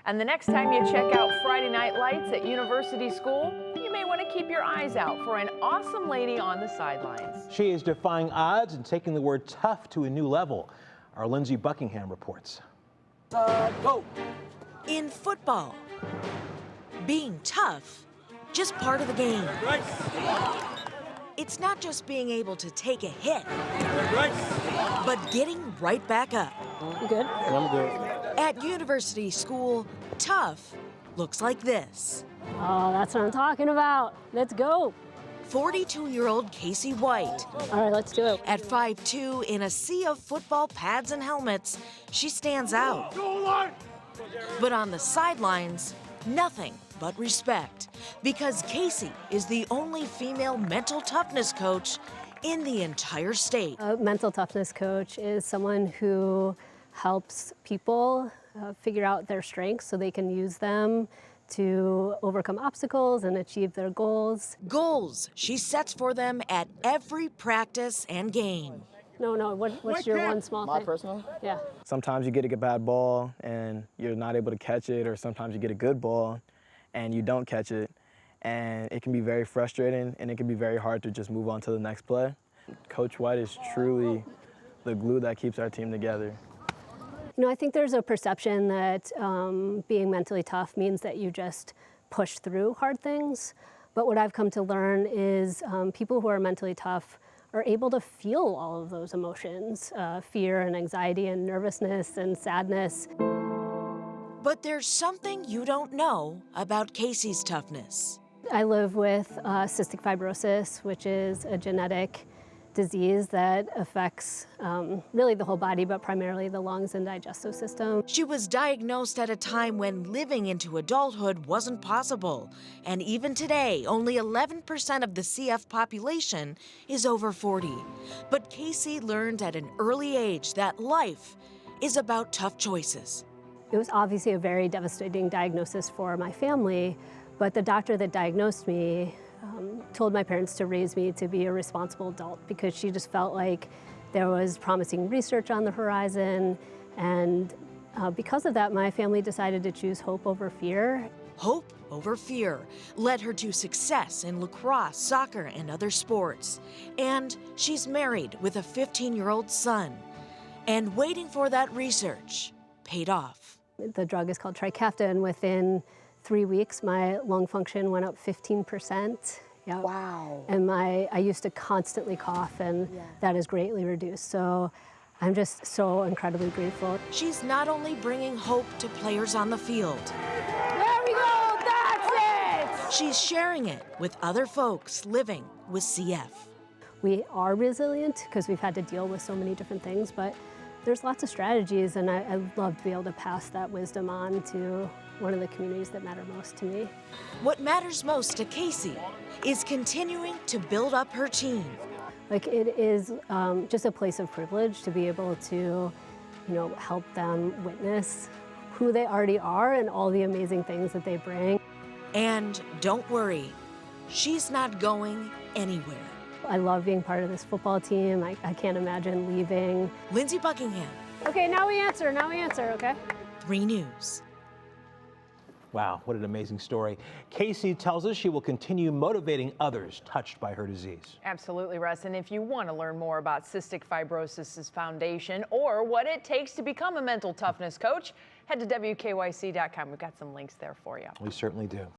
And the next time you check out Friday Night Lights at University School, you may want to keep your eyes out for an awesome lady on the sidelines. She is defying odds and taking the word tough to a new level. Our Lindsay Buckingham reports. Go! In football, being tough, just part of the game. Right. It's not just being able to take a hit, Right. but getting right back up. You good? I'm good. At University School, tough looks like this. Oh, that's what I'm talking about. Let's go. 42-year-old Casey White. All right, let's do it. At 5'2", in a sea of football pads and helmets, she stands out. But on the sidelines, nothing but respect, because Casey is the only female mental toughness coach in the entire state. A mental toughness coach is someone who helps people figure out their strengths so they can use them to overcome obstacles and achieve their goals. Goals she sets for them at every practice and game. No, what's your one small thing? My personal? Yeah. Sometimes you get a bad ball and you're not able to catch it, or sometimes you get a good ball and you don't catch it. And it can be very frustrating, and it can be very hard to just move on to the next play. Coach White is truly the glue that keeps our team together. You know, I think there's a perception that being mentally tough means that you just push through hard things. But what I've come to learn is people who are mentally tough are able to feel all of those emotions, fear and anxiety and nervousness and sadness. But there's something you don't know about Casey's toughness. I live with cystic fibrosis, which is a genetic disease that affects really the whole body, but primarily the lungs and digestive system. She was diagnosed at a time when living into adulthood wasn't possible. And even today, only 11% of the CF population is over 40. But Casey learned at an early age that life is about tough choices. It was obviously a very devastating diagnosis for my family, but the doctor that diagnosed me told my parents to raise me to be a responsible adult, because she just felt like there was promising research on the horizon. And because of that, my family decided to choose hope over fear. Hope over fear led her to success in lacrosse, soccer, and other sports. And she's married with a 15-year-old son. And waiting for that research paid off. The drug is called Trikafta, and within 3 weeks, my lung function went up 15%. Yep. Wow. And I used to constantly cough, and that is greatly reduced. So I'm just so incredibly grateful. She's not only bringing hope to players on the field. There we go, that's it! She's sharing it with other folks living with CF. We are resilient because we've had to deal with so many different things, but there's lots of strategies, and I'd love to be able to pass that wisdom on to one of the communities that matter most to me. What matters most to Casey is continuing to build up her team. Like, it is just a place of privilege to be able to, help them witness who they already are and all the amazing things that they bring. And don't worry, she's not going anywhere. I love being part of this football team. I can't imagine leaving. Lindsay Buckingham. Okay, now we answer, okay? 3 News. Wow, what an amazing story. Casey tells us she will continue motivating others touched by her disease. Absolutely, Russ. And if you want to learn more about Cystic Fibrosis Foundation or what it takes to become a mental toughness coach, head to WKYC.com. We've got some links there for you. We certainly do.